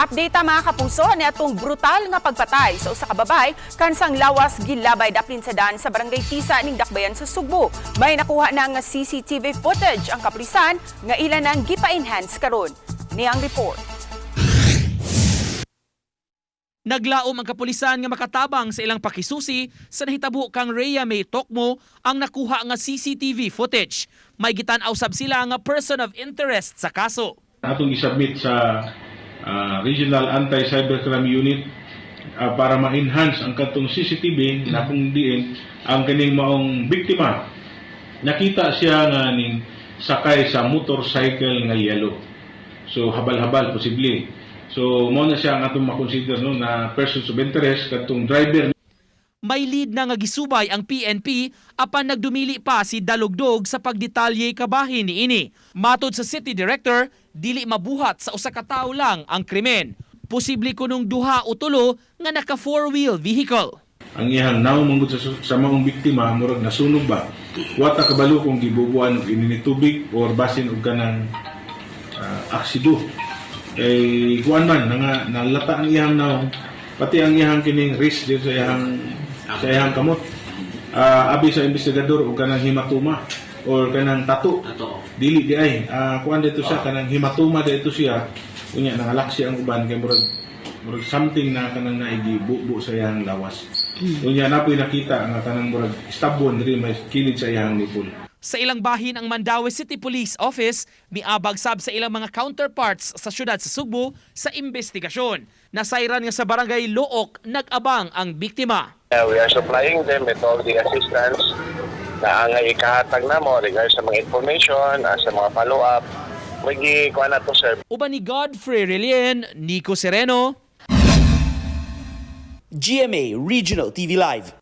Update mga kapuso ni atong brutal nga pagpatay sa usa ka babay kansang lawas gilabay daplin sa daan sa barangay Tisa ning Dakbayan sa Sugbo. May nakuha na nga CCTV footage ang kapulisan nga ilan ang gipa-enhance karon. Ni ang report. Naglaom ang kapulisan nga makatabang sa ilang pakisusi sa nahitabo kang Rhea May Tokmo ang nakuha nga CCTV footage. May gitanaw sab sila nga person of interest sa kaso. Atong isubmit sa Regional Anti-Cybercrime Unit para ma-enhance ang katong CCTV na kung diin ang kaning maong biktima. Nakita siya nga ning sakay sa motorcycle nga yellow. So habal-habal posible. So mo na siya ang atong makonsider no na persons of interest katong driver. May lead na nga gisubay ang PNP apan nagdumili pa si Dalugdog sa pagdetalye kabahin niini. Matod sa City Director, dili mabuhat sa usa ka tawo lang ang krimen. Posible kunong duha o tulo nga naka four-wheel vehicle. Ang iyang naong mangod sa maong biktima murag nasunog ba. Wata kabalo kung gibubuan og inini tubig or basin og kanang aksido. Kay kuan man nga nalata ang iyang naong pati ang iyang kining wrist dito sa iyang kamot. Abi sa investigador og kanang hematoma or kanang tattoo. Dili di ay kuan dito siya kanang hematoma dito siya. Unya nangalaksi ang uban kay murag something na kanang naigibubo sa iyang lawas. Unya napoy nakita nga kanang murag stabon diri may kilid sa iyang nipple. Sa ilang bahin ang Mandaue City Police Office, miabag sab sa ilang mga counterparts sa syudad sa Sugbo sa investigasyon. Nasayran nga sa barangay Look nag-abang ang biktima. We are supplying them with all the assistance na ang ikahatag na mo regarding sa mga information, sa mga follow-up. May kuha na to, sir. Uban ni Godfrey Relien, Nico Sereno, GMA Regional TV Live.